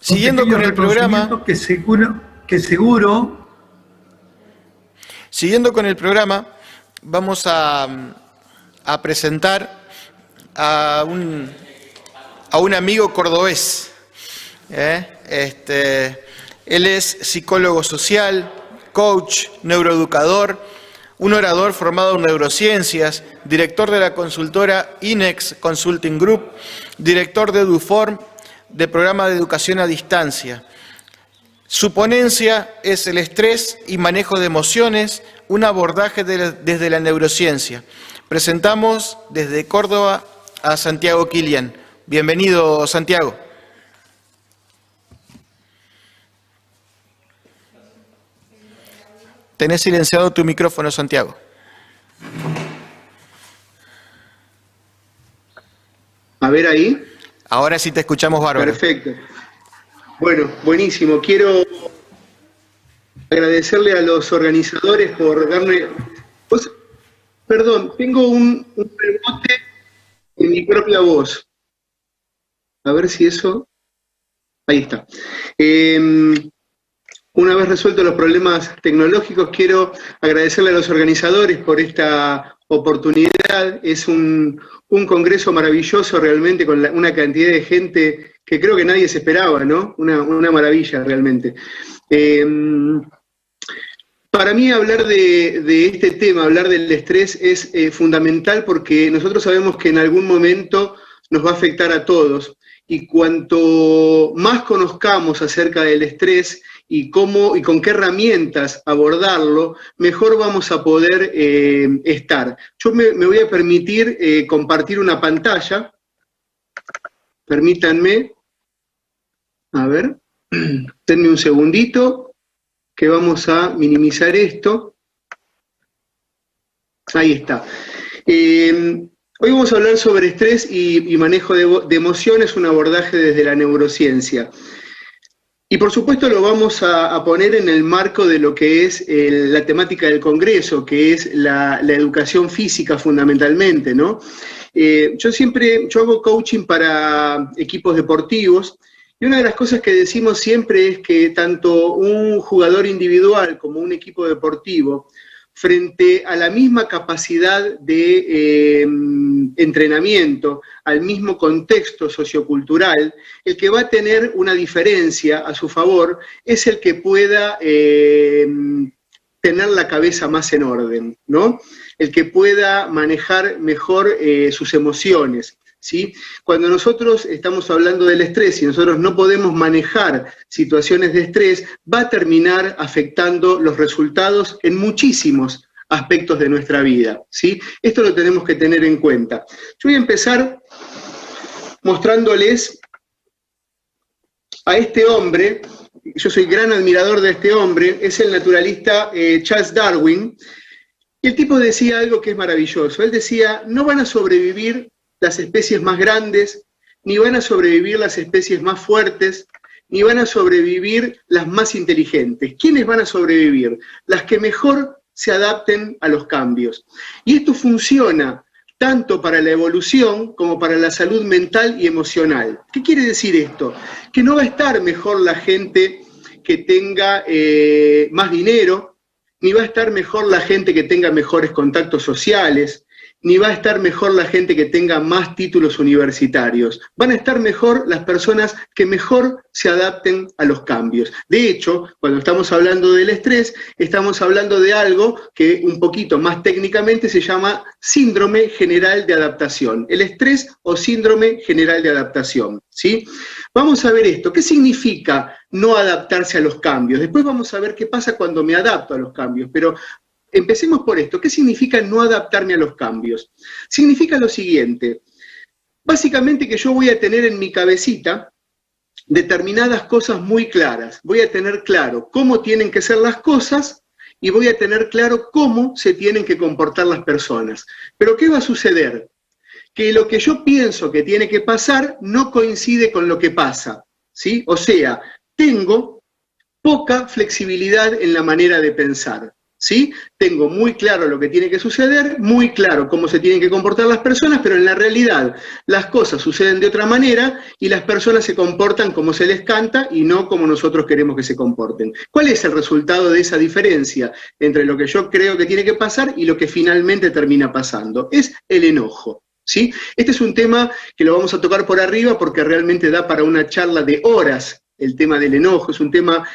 Siguiendo con el programa, siguiendo con el programa, vamos a presentar a un amigo cordobés. Él es psicólogo social, coach, neuroeducador, un orador formado en neurociencias, director de la consultora INEX Consulting Group, director de EduForm, de programa de educación a distancia. Su ponencia es el estrés y manejo de emociones, un abordaje desde la neurociencia. Presentamos desde Córdoba a Santiago Kilian. Bienvenido, Santiago. Tenés silenciado tu micrófono, Santiago. A ver ahí. Ahora sí te escuchamos bárbaro. Perfecto. Bueno, buenísimo. Quiero agradecerle a los organizadores por darme... Perdón, tengo un rebote en mi propia voz. A ver si eso... Ahí está. Una vez resueltos los problemas tecnológicos, quiero agradecerle a los organizadores por esta oportunidad. Es un congreso maravilloso realmente, con una cantidad de gente que creo que nadie se esperaba, ¿no? Una maravilla realmente. Para mí hablar de este tema, hablar del estrés, es fundamental porque nosotros sabemos que en algún momento nos va a afectar a todos. Y cuanto más conozcamos acerca del estrés y cómo y con qué herramientas abordarlo, mejor vamos a poder estar. Yo me voy a permitir compartir una pantalla. Permítanme. A ver, denme un segundito, que vamos a minimizar esto. Ahí está. Hoy vamos a hablar sobre estrés y manejo de emociones, un abordaje desde la neurociencia. Y por supuesto lo vamos a poner en el marco de lo que es la temática del Congreso, que es la educación física fundamentalmente, ¿no? Yo hago coaching para equipos deportivos, y una de las cosas que decimos siempre es que tanto un jugador individual como un equipo deportivo, frente a la misma capacidad de entrenamiento, al mismo contexto sociocultural, el que va a tener una diferencia a su favor es el que pueda tener la cabeza más en orden, ¿no? El que pueda manejar mejor sus emociones, ¿sí? Cuando nosotros estamos hablando del estrés y nosotros no podemos manejar situaciones de estrés, va a terminar afectando los resultados en muchísimos aspectos de nuestra vida, ¿sí? Esto lo tenemos que tener en cuenta. Yo voy a empezar mostrándoles a este hombre. Yo soy gran admirador de este hombre, es el naturalista Charles Darwin, y el tipo decía algo que es maravilloso. Él decía, no van a sobrevivir las especies más grandes, ni van a sobrevivir las especies más fuertes, ni van a sobrevivir las más inteligentes. ¿Quiénes van a sobrevivir? Las que mejor se adapten a los cambios. Y esto funciona tanto para la evolución como para la salud mental y emocional. ¿Qué quiere decir esto? Que no va a estar mejor la gente que tenga más dinero, ni va a estar mejor la gente que tenga mejores contactos sociales, ni va a estar mejor la gente que tenga más títulos universitarios. Van a estar mejor las personas que mejor se adapten a los cambios. De hecho, cuando estamos hablando del estrés, estamos hablando de algo que un poquito más técnicamente se llama síndrome general de adaptación. El estrés o síndrome general de adaptación, ¿sí? Vamos a ver esto. ¿Qué significa no adaptarse a los cambios? Después vamos a ver qué pasa cuando me adapto a los cambios, pero empecemos por esto. ¿Qué significa no adaptarme a los cambios? Significa lo siguiente. Básicamente que yo voy a tener en mi cabecita determinadas cosas muy claras. Voy a tener claro cómo tienen que ser las cosas y voy a tener claro cómo se tienen que comportar las personas. Pero ¿qué va a suceder? Que lo que yo pienso que tiene que pasar no coincide con lo que pasa, ¿sí? O sea, tengo poca flexibilidad en la manera de pensar. ¿sí? Tengo muy claro lo que tiene que suceder, muy claro cómo se tienen que comportar las personas, pero en la realidad las cosas suceden de otra manera y las personas se comportan como se les canta y no como nosotros queremos que se comporten. ¿Cuál es el resultado de esa diferencia entre lo que yo creo que tiene que pasar y lo que finalmente termina pasando? Es el enojo. ¿Sí? Este es un tema que lo vamos a tocar por arriba porque realmente da para una charla de horas. El tema del enojo es un tema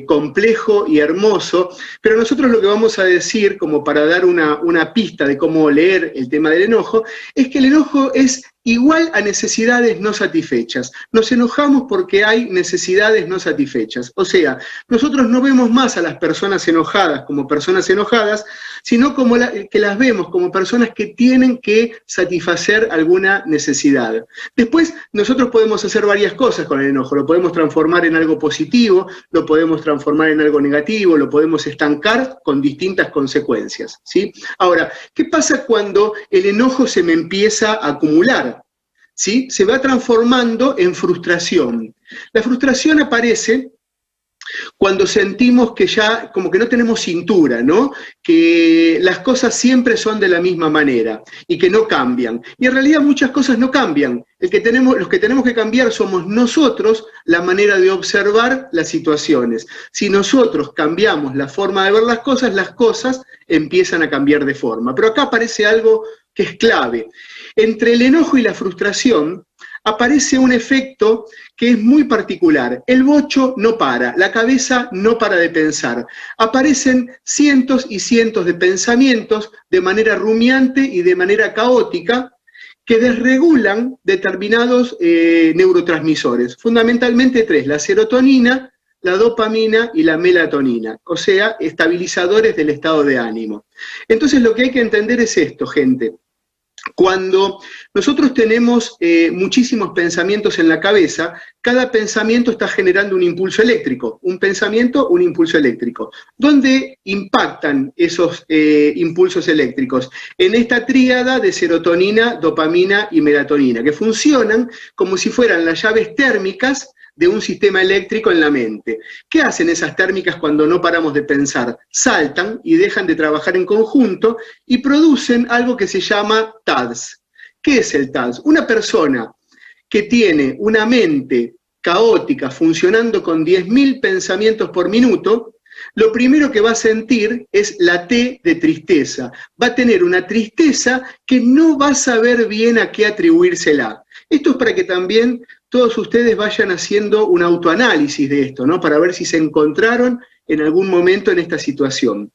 complejo y hermoso, pero nosotros lo que vamos a decir, como para dar una pista de cómo leer el tema del enojo, es que el enojo es igual a necesidades no satisfechas. Nos enojamos porque hay necesidades no satisfechas. O sea, nosotros no vemos más a las personas enojadas como personas enojadas, sino como que las vemos como personas que tienen que satisfacer alguna necesidad. Después, nosotros podemos hacer varias cosas con el enojo. Lo podemos transformar en algo positivo, lo podemos transformar en algo negativo, lo podemos estancar con distintas consecuencias, ¿sí? Ahora, ¿qué pasa cuando el enojo se me empieza a acumular? ¿Sí? Se va transformando en frustración. La frustración aparece cuando sentimos que ya como que no tenemos cintura, ¿no? Que las cosas siempre son de la misma manera y que no cambian. Y en realidad muchas cosas no cambian. Los que tenemos que cambiar somos nosotros, la manera de observar las situaciones. Si nosotros cambiamos la forma de ver las cosas empiezan a cambiar de forma. Pero acá aparece algo que es clave. Entre el enojo y la frustración aparece un efecto que es muy particular. El bocho no para, la cabeza no para de pensar. Aparecen cientos y cientos de pensamientos de manera rumiante y de manera caótica que desregulan determinados neurotransmisores, fundamentalmente tres: la serotonina, la dopamina y la melatonina, o sea, estabilizadores del estado de ánimo. Entonces lo que hay que entender es esto, gente. Cuando nosotros tenemos muchísimos pensamientos en la cabeza, cada pensamiento está generando un impulso eléctrico. Un pensamiento, un impulso eléctrico. ¿Dónde impactan esos impulsos eléctricos? En esta tríada de serotonina, dopamina y melatonina, que funcionan como si fueran las llaves térmicas de un sistema eléctrico en la mente. ¿Qué hacen esas térmicas cuando no paramos de pensar? Saltan y dejan de trabajar en conjunto y producen algo que se llama TADS. ¿Qué es el TADS? Una persona que tiene una mente caótica funcionando con 10.000 pensamientos por minuto, lo primero que va a sentir es la T de tristeza. Va a tener una tristeza que no va a saber bien a qué atribuírsela. Esto es para que también todos ustedes vayan haciendo un autoanálisis de esto, ¿no? Para ver si se encontraron en algún momento en esta situación.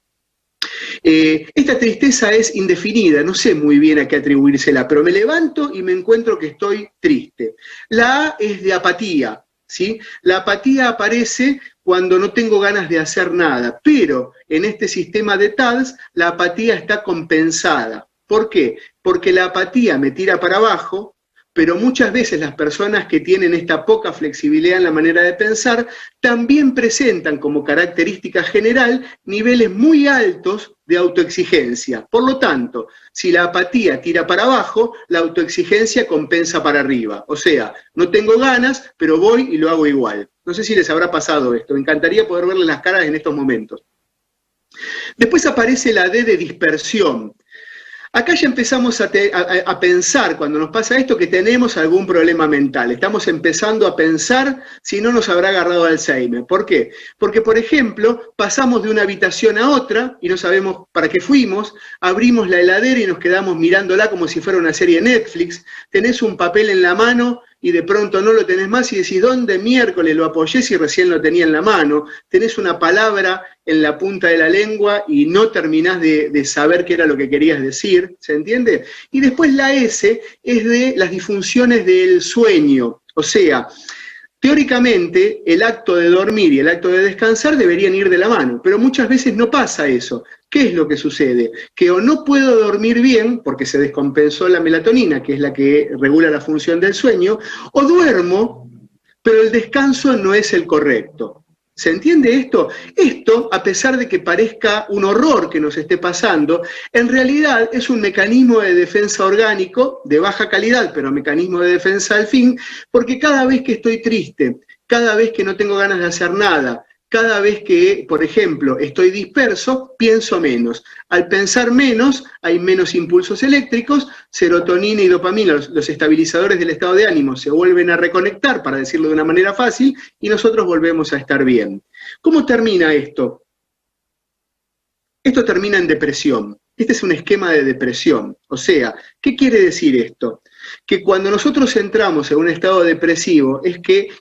Esta tristeza es indefinida, no sé muy bien a qué atribuírsela, pero me levanto y me encuentro que estoy triste. La A es de apatía, ¿sí? La apatía aparece cuando no tengo ganas de hacer nada, pero en este sistema de TADS la apatía está compensada. ¿Por qué? Porque la apatía me tira para abajo, pero muchas veces las personas que tienen esta poca flexibilidad en la manera de pensar también presentan como característica general niveles muy altos de autoexigencia. Por lo tanto, si la apatía tira para abajo, la autoexigencia compensa para arriba. O sea, no tengo ganas, pero voy y lo hago igual. No sé si les habrá pasado esto, me encantaría poder verles las caras en estos momentos. Después aparece la D de dispersión. Acá ya empezamos a pensar, cuando nos pasa esto, que tenemos algún problema mental. Estamos empezando a pensar si no nos habrá agarrado Alzheimer. ¿Por qué? Porque, por ejemplo, pasamos de una habitación a otra y no sabemos para qué fuimos, abrimos la heladera y nos quedamos mirándola como si fuera una serie de Netflix, tenés un papel en la mano y de pronto no lo tenés más y decís, ¿dónde miércoles lo apoyé si recién lo tenía en la mano? Tenés una palabra en la punta de la lengua y no terminás de saber qué era lo que querías decir, ¿se entiende? Y después la S es de las disfunciones del sueño, o sea, teóricamente el acto de dormir y el acto de descansar deberían ir de la mano, pero muchas veces no pasa eso. ¿Qué es lo que sucede? Que o no puedo dormir bien, porque se descompensó la melatonina, que es la que regula la función del sueño, o duermo, pero el descanso no es el correcto. ¿Se entiende esto? Esto, a pesar de que parezca un horror que nos esté pasando, en realidad es un mecanismo de defensa orgánico, de baja calidad, pero mecanismo de defensa al fin, porque cada vez que estoy triste, cada vez que no tengo ganas de hacer nada, cada vez que, por ejemplo, estoy disperso, pienso menos. Al pensar menos, hay menos impulsos eléctricos, serotonina y dopamina, los estabilizadores del estado de ánimo, se vuelven a reconectar, para decirlo de una manera fácil, y nosotros volvemos a estar bien. ¿Cómo termina esto? Esto termina en depresión. Este es un esquema de depresión. O sea, ¿qué quiere decir esto? Que cuando nosotros entramos en un estado depresivo,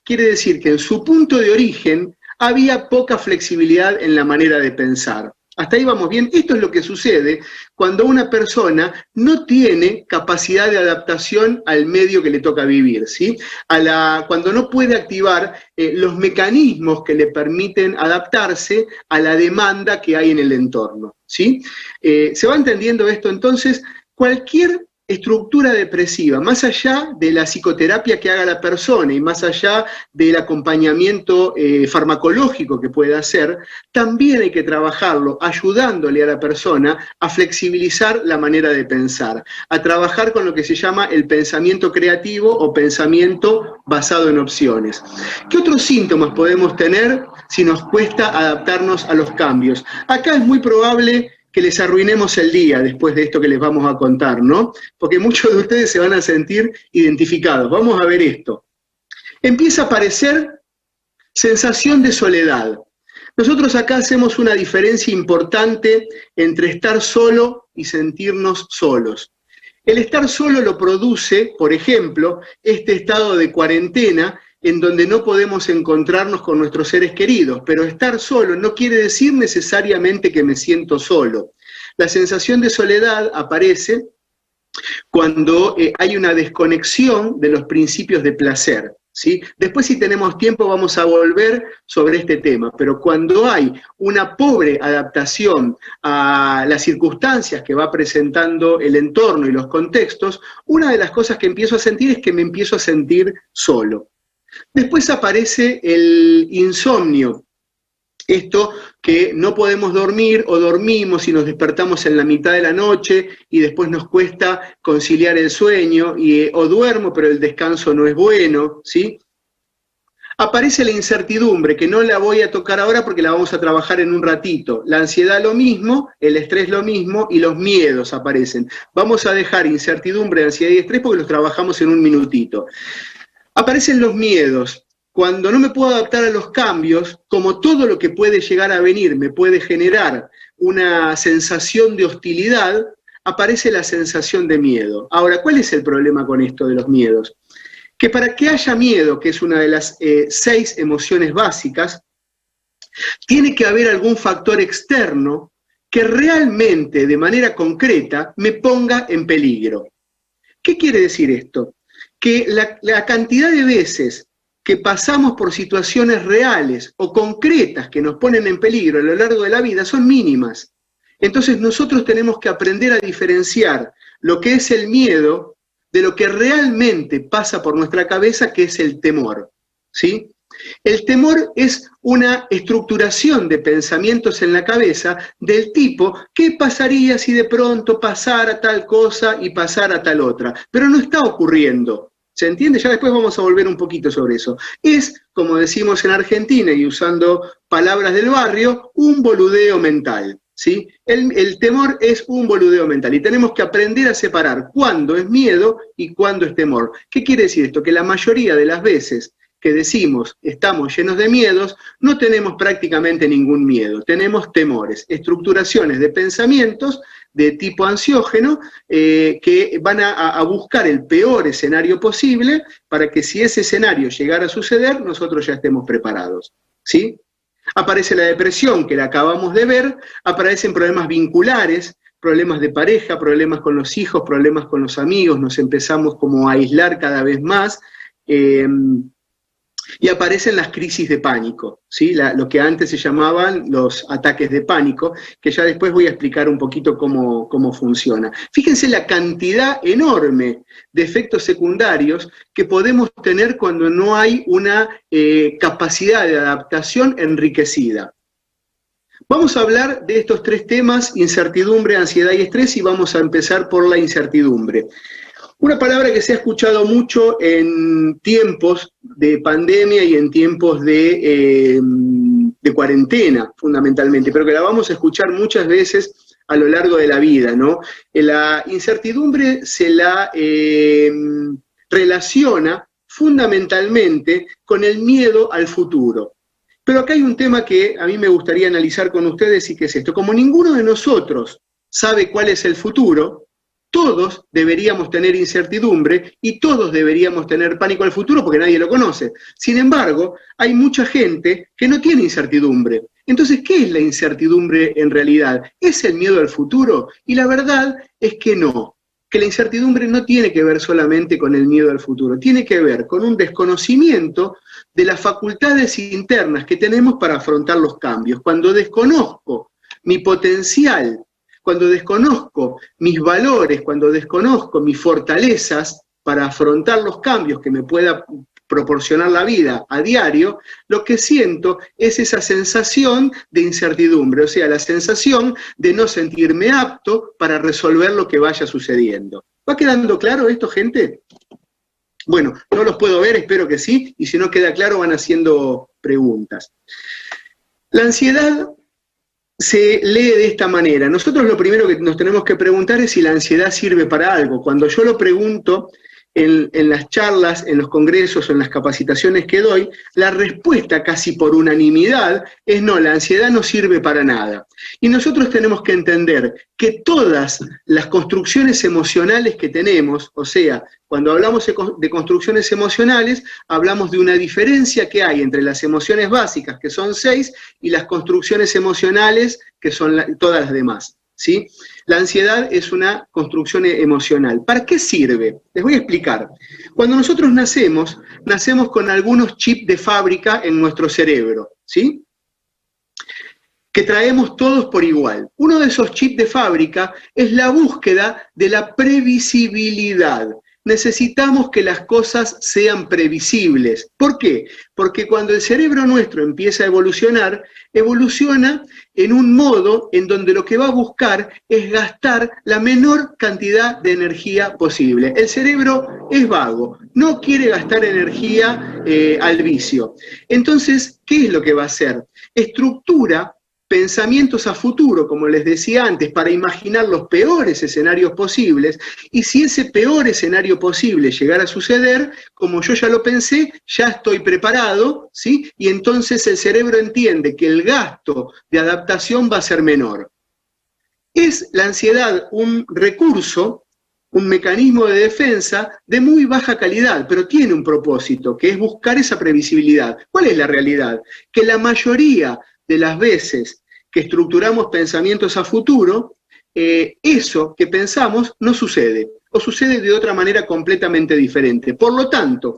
quiere decir que en su punto de origen había poca flexibilidad en la manera de pensar. Hasta ahí vamos bien. Esto es lo que sucede cuando una persona no tiene capacidad de adaptación al medio que le toca vivir, ¿sí? Cuando no puede activar los mecanismos que le permiten adaptarse a la demanda que hay en el entorno, ¿sí? ¿Se va entendiendo esto? Entonces, cualquier estructura depresiva, más allá de la psicoterapia que haga la persona y más allá del acompañamiento farmacológico que pueda hacer, también hay que trabajarlo ayudándole a la persona a flexibilizar la manera de pensar, a trabajar con lo que se llama el pensamiento creativo o pensamiento basado en opciones. ¿Qué otros síntomas podemos tener si nos cuesta adaptarnos a los cambios? Acá es muy probable que les arruinemos el día después de esto que les vamos a contar, ¿no? Porque muchos de ustedes se van a sentir identificados. Vamos a ver esto. Empieza a aparecer sensación de soledad. Nosotros acá hacemos una diferencia importante entre estar solo y sentirnos solos. El estar solo lo produce, por ejemplo, este estado de cuarentena en donde no podemos encontrarnos con nuestros seres queridos, pero estar solo no quiere decir necesariamente que me siento solo. La sensación de soledad aparece cuando hay una desconexión de los principios de placer, ¿sí? Después, si tenemos tiempo, vamos a volver sobre este tema, pero cuando hay una pobre adaptación a las circunstancias que va presentando el entorno y los contextos, una de las cosas que empiezo a sentir es que me empiezo a sentir solo. Después aparece el insomnio, esto que no podemos dormir o dormimos y nos despertamos en la mitad de la noche y después nos cuesta conciliar el sueño, o duermo pero el descanso no es bueno, ¿sí? Aparece la incertidumbre, que no la voy a tocar ahora porque la vamos a trabajar en un ratito. La ansiedad lo mismo, el estrés lo mismo y los miedos aparecen. Vamos a dejar incertidumbre, ansiedad y estrés porque los trabajamos en un minutito. Aparecen los miedos. Cuando no me puedo adaptar a los cambios, como todo lo que puede llegar a venir me puede generar una sensación de hostilidad, aparece la sensación de miedo. Ahora, ¿cuál es el problema con esto de los miedos? Que para que haya miedo, que es una de las 6 emociones básicas, tiene que haber algún factor externo que realmente, de manera concreta, me ponga en peligro. ¿Qué quiere decir esto? Que la cantidad de veces que pasamos por situaciones reales o concretas que nos ponen en peligro a lo largo de la vida son mínimas. Entonces nosotros tenemos que aprender a diferenciar lo que es el miedo de lo que realmente pasa por nuestra cabeza, que es el temor, ¿sí? El temor es una estructuración de pensamientos en la cabeza del tipo, ¿qué pasaría si de pronto pasara tal cosa y pasara tal otra? Pero no está ocurriendo. ¿Se entiende? Ya después vamos a volver un poquito sobre eso. Es, como decimos en Argentina y usando palabras del barrio, un boludeo mental, ¿sí? El temor es un boludeo mental y tenemos que aprender a separar cuándo es miedo y cuándo es temor. ¿Qué quiere decir esto? Que la mayoría de las veces que decimos estamos llenos de miedos, no tenemos prácticamente ningún miedo, tenemos temores, estructuraciones de pensamientos de tipo ansiógeno que van a buscar el peor escenario posible para que si ese escenario llegara a suceder, nosotros ya estemos preparados, ¿sí? Aparece la depresión, que la acabamos de ver, aparecen problemas vinculares, problemas de pareja, problemas con los hijos, problemas con los amigos, nos empezamos como a aislar cada vez más, y aparecen las crisis de pánico, ¿sí? Lo que antes se llamaban los ataques de pánico, que ya después voy a explicar un poquito cómo funciona. Fíjense la cantidad enorme de efectos secundarios que podemos tener cuando no hay una capacidad de adaptación enriquecida. Vamos a hablar de estos 3 temas, incertidumbre, ansiedad y estrés, y vamos a empezar por la incertidumbre. Una palabra que se ha escuchado mucho en tiempos de pandemia y en tiempos de de cuarentena, fundamentalmente, pero que la vamos a escuchar muchas veces a lo largo de la vida, ¿no? La incertidumbre se la relaciona fundamentalmente con el miedo al futuro. Pero acá hay un tema que a mí me gustaría analizar con ustedes y que es esto. Como ninguno de nosotros sabe cuál es el futuro, todos deberíamos tener incertidumbre y todos deberíamos tener pánico al futuro porque nadie lo conoce. Sin embargo, hay mucha gente que no tiene incertidumbre. Entonces, ¿qué es la incertidumbre en realidad? ¿Es el miedo al futuro? Y la verdad es que no. Que la incertidumbre no tiene que ver solamente con el miedo al futuro, tiene que ver con un desconocimiento de las facultades internas que tenemos para afrontar los cambios. Cuando desconozco mi potencial, cuando desconozco mis valores, cuando desconozco mis fortalezas para afrontar los cambios que me pueda proporcionar la vida a diario, lo que siento es esa sensación de incertidumbre, o sea, la sensación de no sentirme apto para resolver lo que vaya sucediendo. ¿Va quedando claro esto, gente? Bueno, no los puedo ver, espero que sí, y si no queda claro van haciendo preguntas. La ansiedad se lee de esta manera. Nosotros lo primero que nos tenemos que preguntar es si la ansiedad sirve para algo. Cuando yo lo pregunto en las charlas, en los congresos o en las capacitaciones que doy, la respuesta casi por unanimidad es no, la ansiedad no sirve para nada. Y nosotros tenemos que entender que todas las construcciones emocionales que tenemos, o sea, cuando hablamos de construcciones emocionales, hablamos de una diferencia que hay entre las emociones básicas, que son 6, y las construcciones emocionales, que son todas las demás, ¿sí? La ansiedad es una construcción emocional. ¿Para qué sirve? Les voy a explicar. Cuando nosotros nacemos con algunos chips de fábrica en nuestro cerebro, ¿sí? Que traemos todos por igual. Uno de esos chips de fábrica es la búsqueda de la previsibilidad. Necesitamos que las cosas sean previsibles. ¿Por qué? Porque cuando el cerebro nuestro empieza a evolucionar, evoluciona en un modo en donde lo que va a buscar es gastar la menor cantidad de energía posible. El cerebro es vago, no quiere gastar energía al vicio. Entonces, ¿qué es lo que va a hacer? Estructura pensamientos a futuro, como les decía antes, para imaginar los peores escenarios posibles, y si ese peor escenario posible llegara a suceder, como yo ya lo pensé, ya estoy preparado, ¿sí? Y entonces el cerebro entiende que el gasto de adaptación va a ser menor. ¿Es la ansiedad un recurso, un mecanismo de defensa de muy baja calidad, pero tiene un propósito, que es buscar esa previsibilidad? ¿Cuál es la realidad? Que la mayoría de las veces que estructuramos pensamientos a futuro, eso que pensamos no sucede, o sucede de otra manera completamente diferente. Por lo tanto,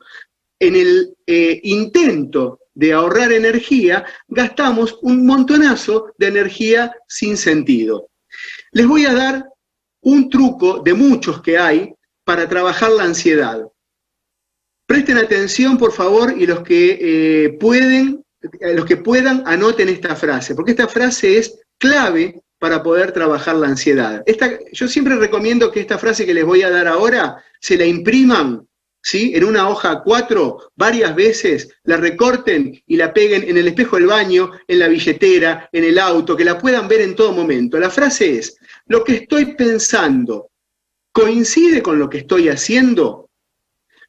en el intento de ahorrar energía, gastamos un montonazo de energía sin sentido. Les voy a dar un truco de muchos que hay para trabajar la ansiedad. Presten atención, por favor, y los que puedan, anoten esta frase, porque esta frase es clave para poder trabajar la ansiedad. Yo siempre recomiendo que esta frase que les voy a dar ahora, se la impriman, ¿sí? En una hoja A4 varias veces, la recorten y la peguen en el espejo del baño, en la billetera, en el auto, que la puedan ver en todo momento. La frase es: lo que estoy pensando coincide con lo que estoy haciendo.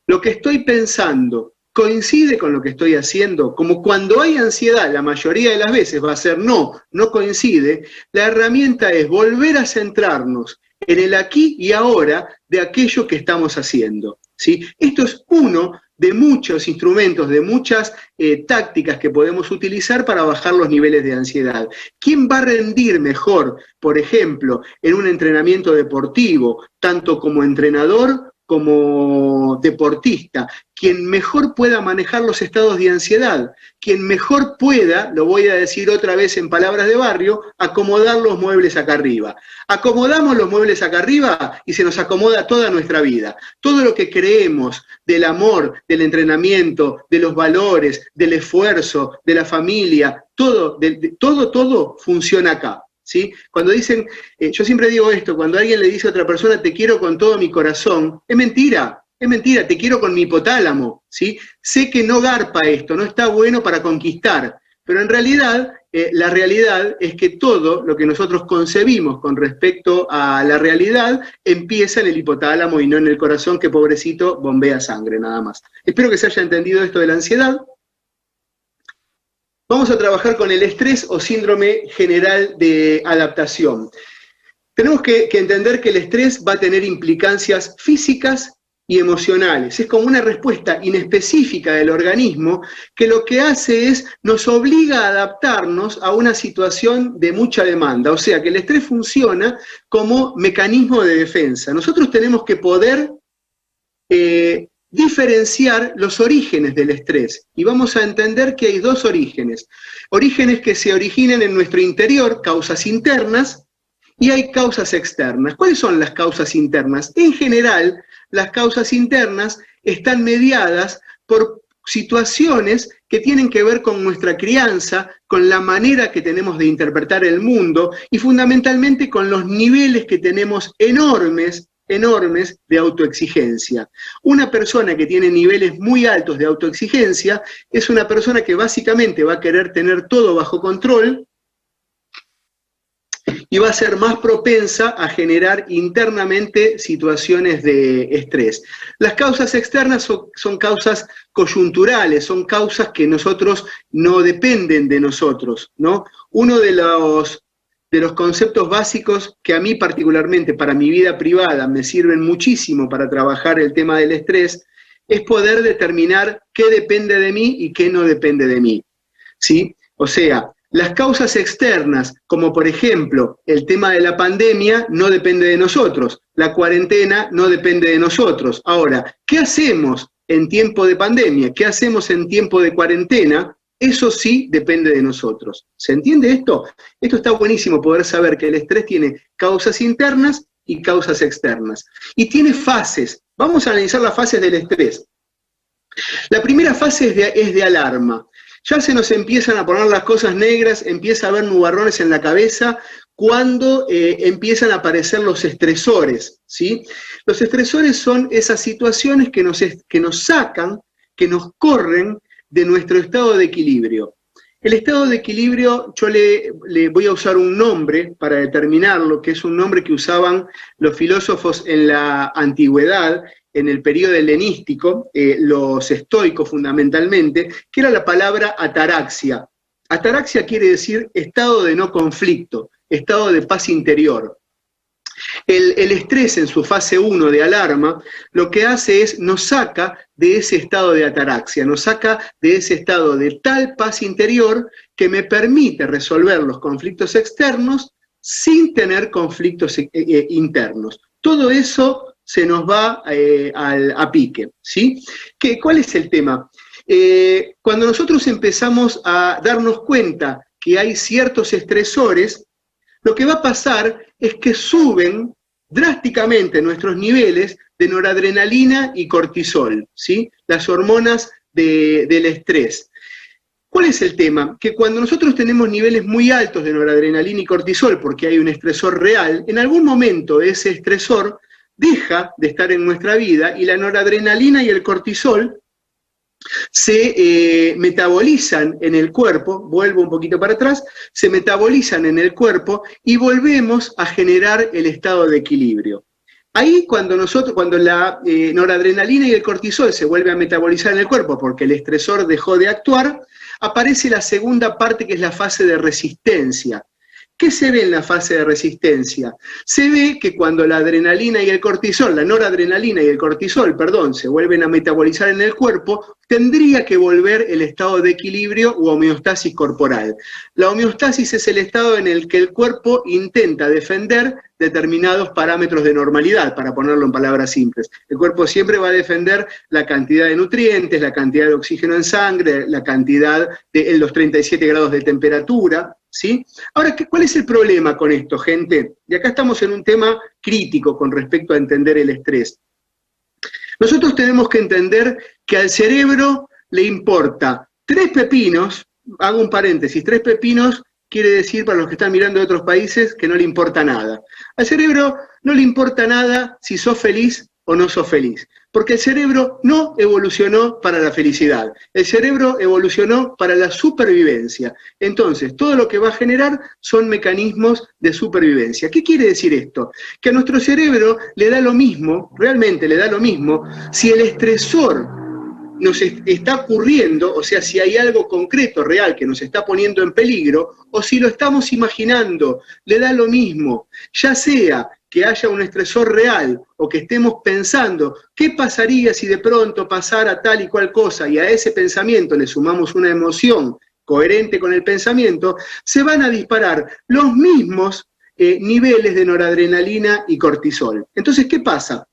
Lo que estoy pensando coincide con lo que estoy haciendo. Como cuando hay ansiedad, la mayoría de las veces va a ser no coincide, la herramienta es volver a centrarnos en el aquí y ahora de aquello que estamos haciendo, ¿sí? Esto es uno de muchos instrumentos, de muchas tácticas que podemos utilizar para bajar los niveles de ansiedad. ¿Quién va a rendir mejor, por ejemplo, en un entrenamiento deportivo, tanto como entrenador como deportista? Quien mejor pueda manejar los estados de ansiedad, quien mejor pueda, lo voy a decir otra vez en palabras de barrio, acomodar los muebles acá arriba. Acomodamos los muebles acá arriba y se nos acomoda toda nuestra vida. Todo lo que creemos del amor, del entrenamiento, de los valores, del esfuerzo, de la familia, todo funciona acá. ¿Sí? Cuando dicen, yo siempre digo esto, cuando alguien le dice a otra persona te quiero con todo mi corazón, es mentira, te quiero con mi hipotálamo, ¿sí? Sé que no garpa esto, no está bueno para conquistar, pero en realidad la realidad es que todo lo que nosotros concebimos con respecto a la realidad empieza en el hipotálamo y no en el corazón, que pobrecito bombea sangre nada más. Espero que se haya entendido esto de la ansiedad. Vamos a trabajar con el estrés o síndrome general de adaptación. Tenemos que entender que el estrés va a tener implicancias físicas y emocionales. Es como una respuesta inespecífica del organismo que lo que hace es nos obliga a adaptarnos a una situación de mucha demanda. O sea que el estrés funciona como mecanismo de defensa. Nosotros tenemos que poder diferenciar los orígenes del estrés. Y vamos a entender que hay dos orígenes. Orígenes que se originan en nuestro interior, causas internas, y hay causas externas. ¿Cuáles son las causas internas? En general, las causas internas están mediadas por situaciones que tienen que ver con nuestra crianza, con la manera que tenemos de interpretar el mundo y fundamentalmente con los niveles que tenemos enormes de autoexigencia. Una persona que tiene niveles muy altos de autoexigencia es una persona que básicamente va a querer tener todo bajo control y va a ser más propensa a generar internamente situaciones de estrés. Las causas externas son causas coyunturales, son causas que nosotros no dependen de nosotros, ¿no? Uno de los conceptos básicos que a mí particularmente para mi vida privada me sirven muchísimo para trabajar el tema del estrés es poder determinar qué depende de mí y qué no depende de mí, ¿sí? O sea, las causas externas, como por ejemplo el tema de la pandemia, no depende de nosotros. La cuarentena no depende de nosotros. Ahora, ¿qué hacemos en tiempo de pandemia? ¿Qué hacemos en tiempo de cuarentena? Eso sí depende de nosotros. ¿Se entiende esto? Esto está buenísimo, poder saber que el estrés tiene causas internas y causas externas. Y tiene fases. Vamos a analizar las fases del estrés. La primera fase es de alarma. Ya se nos empiezan a poner las cosas negras, empieza a haber nubarrones en la cabeza cuando empiezan a aparecer los estresores, ¿sí? Los estresores son esas situaciones que nos sacan, que nos corren de nuestro estado de equilibrio. El estado de equilibrio, yo le voy a usar un nombre para determinarlo, que es un nombre que usaban los filósofos en la antigüedad, en el periodo helenístico, los estoicos fundamentalmente, que era la palabra ataraxia. Ataraxia quiere decir estado de no conflicto, estado de paz interior. El estrés en su fase 1 de alarma lo que hace es nos saca de ese estado de ataraxia, nos saca de ese estado de tal paz interior que me permite resolver los conflictos externos sin tener conflictos internos. Todo eso se nos va a pique, ¿sí? ¿Cuál es el tema? Cuando nosotros empezamos a darnos cuenta que hay ciertos estresores, lo que va a pasar es que suben drásticamente nuestros niveles de noradrenalina y cortisol, ¿sí? Las hormonas del estrés. ¿Cuál es el tema? Que cuando nosotros tenemos niveles muy altos de noradrenalina y cortisol, porque hay un estresor real, en algún momento ese estresor deja de estar en nuestra vida y la noradrenalina y el cortisol se metabolizan en el cuerpo, vuelvo un poquito para atrás, se metabolizan en el cuerpo y volvemos a generar el estado de equilibrio. Ahí cuando la noradrenalina y el cortisol se vuelven a metabolizar en el cuerpo porque el estresor dejó de actuar, aparece la segunda parte que es la fase de resistencia. ¿Qué se ve en la fase de resistencia? Se ve que cuando la adrenalina y el cortisol, la noradrenalina y el cortisol, se vuelven a metabolizar en el cuerpo, tendría que volver el estado de equilibrio u homeostasis corporal. La homeostasis es el estado en el que el cuerpo intenta defender determinados parámetros de normalidad, para ponerlo en palabras simples. El cuerpo siempre va a defender la cantidad de nutrientes, la cantidad de oxígeno en sangre, la cantidad de los 37 grados de temperatura, ¿sí? Ahora, ¿cuál es el problema con esto, gente? Y acá estamos en un tema crítico con respecto a entender el estrés. Nosotros tenemos que entender que al cerebro le importa 3 pepinos, hago un paréntesis, 3 pepinos quiere decir, para los que están mirando de otros países, que no le importa nada. Al cerebro no le importa nada si sos feliz o no sos feliz. Porque el cerebro no evolucionó para la felicidad, el cerebro evolucionó para la supervivencia. Entonces, todo lo que va a generar son mecanismos de supervivencia. ¿Qué quiere decir esto? Que a nuestro cerebro le da lo mismo, realmente le da lo mismo, si el estresor nos está ocurriendo, o sea, si hay algo concreto, real, que nos está poniendo en peligro, o si lo estamos imaginando, le da lo mismo, ya sea que haya un estresor real o que estemos pensando qué pasaría si de pronto pasara tal y cual cosa y a ese pensamiento le sumamos una emoción coherente con el pensamiento, se van a disparar los mismos niveles de noradrenalina y cortisol. Entonces, ¿qué pasa?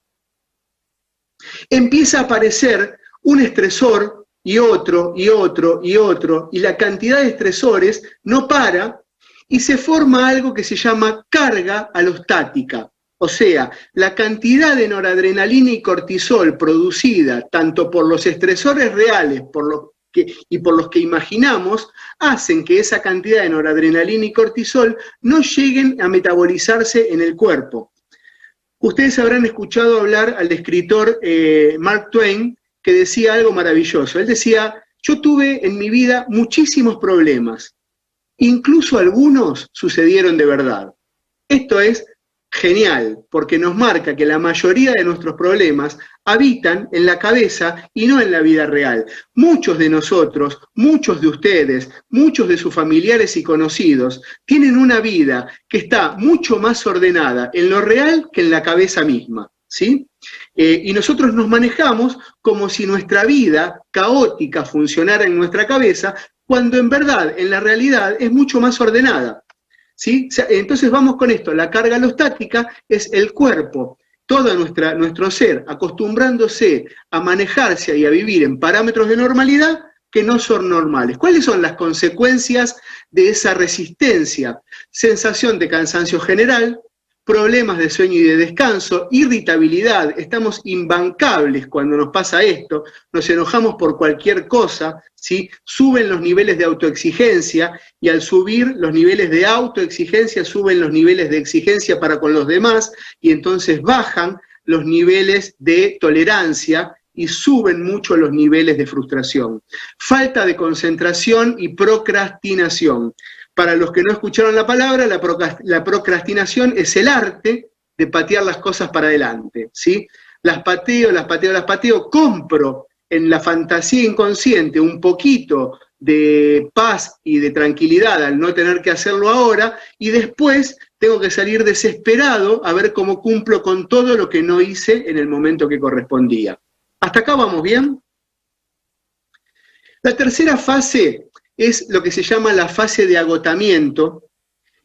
Empieza a aparecer un estresor y otro, y otro, y otro, y la cantidad de estresores no para, y se forma algo que se llama carga alostática. O sea, la cantidad de noradrenalina y cortisol producida tanto por los estresores reales y por los que imaginamos, hacen que esa cantidad de noradrenalina y cortisol no lleguen a metabolizarse en el cuerpo. Ustedes habrán escuchado hablar al escritor Mark Twain, que decía algo maravilloso. Él decía, yo tuve en mi vida muchísimos problemas, incluso algunos sucedieron de verdad. Esto es genial, porque nos marca que la mayoría de nuestros problemas habitan en la cabeza y no en la vida real. Muchos de nosotros, muchos de ustedes, muchos de sus familiares y conocidos tienen una vida que está mucho más ordenada en lo real que en la cabeza misma, ¿sí? Y nosotros nos manejamos como si nuestra vida caótica funcionara en nuestra cabeza, cuando en verdad, en la realidad, es mucho más ordenada. ¿Sí? Entonces vamos con esto, la carga alostática es el cuerpo, todo nuestro ser acostumbrándose a manejarse y a vivir en parámetros de normalidad que no son normales. ¿Cuáles son las consecuencias de esa resistencia? Sensación de cansancio general, problemas de sueño y de descanso, irritabilidad, estamos imbancables cuando nos pasa esto, nos enojamos por cualquier cosa, ¿sí? Suben los niveles de autoexigencia y al subir los niveles de autoexigencia suben los niveles de exigencia para con los demás y entonces bajan los niveles de tolerancia y suben mucho los niveles de frustración. Falta de concentración y procrastinación. Para los que no escucharon la palabra, la procrastinación es el arte de patear las cosas para adelante, ¿sí? Las pateo, compro en la fantasía inconsciente un poquito de paz y de tranquilidad al no tener que hacerlo ahora, y después tengo que salir desesperado a ver cómo cumplo con todo lo que no hice en el momento que correspondía. ¿Hasta acá vamos bien? La tercera fase es lo que se llama la fase de agotamiento,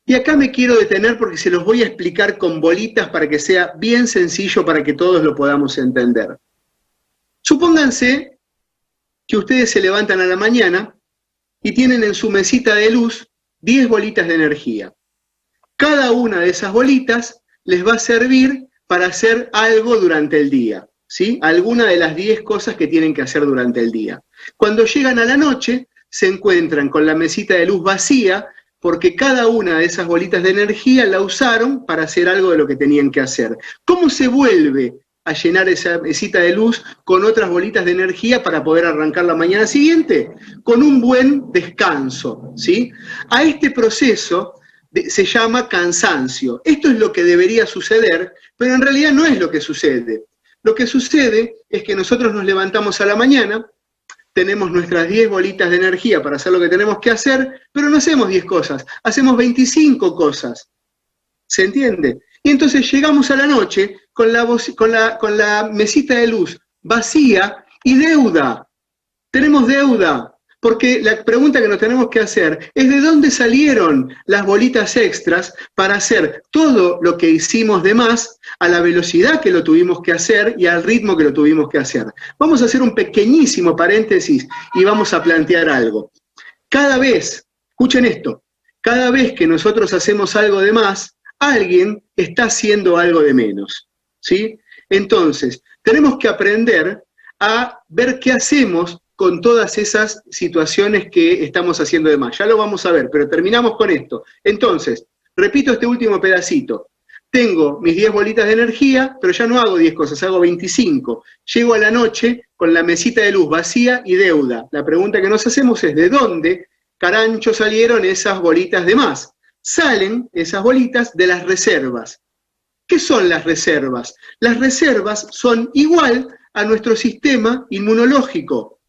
y acá me quiero detener porque se los voy a explicar con bolitas para que sea bien sencillo para que todos lo podamos entender. Supónganse que ustedes se levantan a la mañana y tienen en su mesita de luz 10 bolitas de energía. Cada una de esas bolitas les va a servir para hacer algo durante el día, ¿sí? Alguna de las 10 cosas que tienen que hacer durante el día. Cuando llegan a la noche, se encuentran con la mesita de luz vacía porque cada una de esas bolitas de energía la usaron para hacer algo de lo que tenían que hacer. ¿Cómo se vuelve a llenar esa mesita de luz con otras bolitas de energía para poder arrancar la mañana siguiente? Con un buen descanso, ¿sí? A este proceso se llama cansancio. Esto es lo que debería suceder, pero en realidad no es lo que sucede. Lo que sucede es que nosotros nos levantamos a la mañana, tenemos nuestras 10 bolitas de energía para hacer lo que tenemos que hacer, pero no hacemos 10 cosas, hacemos 25 cosas. ¿Se entiende? Y entonces llegamos a la noche con la mesita de luz vacía y deuda. Tenemos deuda, porque la pregunta que nos tenemos que hacer es de dónde salieron las bolitas extras para hacer todo lo que hicimos de más a la velocidad que lo tuvimos que hacer y al ritmo que lo tuvimos que hacer. Vamos a hacer un pequeñísimo paréntesis y vamos a plantear algo. Cada vez, escuchen esto, cada vez que nosotros hacemos algo de más, alguien está haciendo algo de menos, ¿sí? Entonces, tenemos que aprender a ver qué hacemos con todas esas situaciones que estamos haciendo de más. Ya lo vamos a ver, pero terminamos con esto. Entonces, repito este último pedacito. tengo mis 10 bolitas de energía, pero ya no hago 10 cosas, hago 25. Llego a la noche con la mesita de luz vacía y deuda. La pregunta que nos hacemos es, ¿de dónde carancho salieron esas bolitas de más? Salen esas bolitas de las reservas. ¿Qué son las reservas? Las reservas son igual a nuestro sistema inmunológico,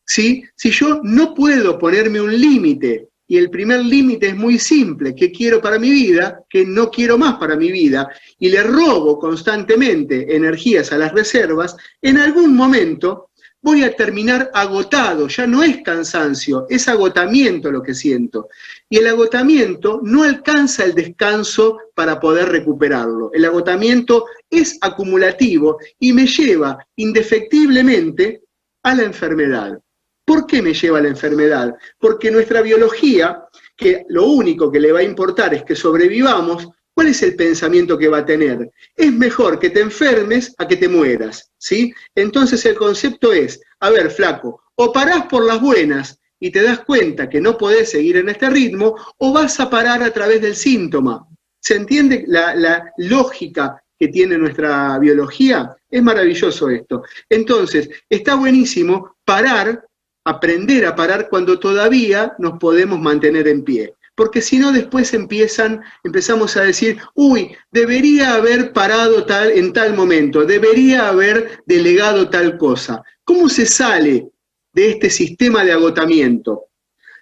¿sí? Si yo no puedo ponerme un límite, y el primer límite es muy simple, ¿qué quiero para mi vida? ¿Qué no quiero más para mi vida? Y le robo constantemente energías a las reservas, en algún momento voy a terminar agotado, ya no es cansancio, es agotamiento lo que siento. Y el agotamiento no alcanza el descanso para poder recuperarlo. El agotamiento es acumulativo y me lleva indefectiblemente a la enfermedad. ¿Por qué me lleva a la enfermedad? Porque nuestra biología, que lo único que le va a importar es que sobrevivamos, ¿cuál es el pensamiento que va a tener? Es mejor que te enfermes a que te mueras, ¿sí? Entonces el concepto es, a ver, flaco, o parás por las buenas y te das cuenta que no podés seguir en este ritmo, o vas a parar a través del síntoma. ¿Se entiende la lógica que tiene nuestra biología? Es maravilloso esto. Entonces, está buenísimo parar, aprender a parar cuando todavía nos podemos mantener en pie. Porque si no, después empezamos a decir, uy, debería haber parado en tal momento, debería haber delegado tal cosa. ¿Cómo se sale de este sistema de agotamiento?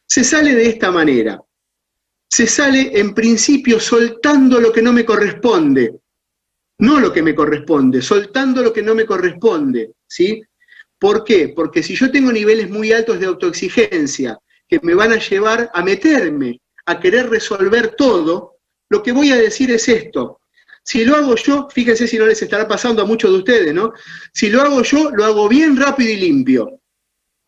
Se sale de esta manera. Se sale, en principio, soltando lo que no me corresponde. No lo que me corresponde, soltando lo que no me corresponde, ¿sí? ¿Por qué? Porque si yo tengo niveles muy altos de autoexigencia que me van a llevar a meterme, a querer resolver todo, lo que voy a decir es esto. Si lo hago yo, fíjense si no les estará pasando a muchos de ustedes, ¿no? Si lo hago yo, lo hago bien rápido y limpio.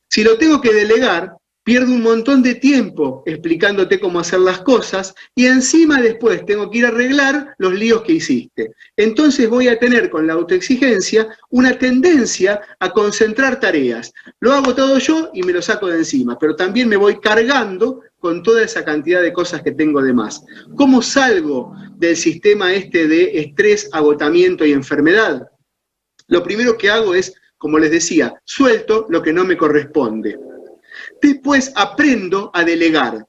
Si lo tengo que delegar, pierdo un montón de tiempo explicándote cómo hacer las cosas y encima después tengo que ir a arreglar los líos que hiciste. Entonces voy a tener con la autoexigencia una tendencia a concentrar tareas. Lo hago todo yo y me lo saco de encima, pero también me voy cargando con toda esa cantidad de cosas que tengo de más. ¿Cómo salgo del sistema este de estrés, agotamiento y enfermedad? Lo primero que hago es, como les decía, suelto lo que no me corresponde. Después aprendo a delegar.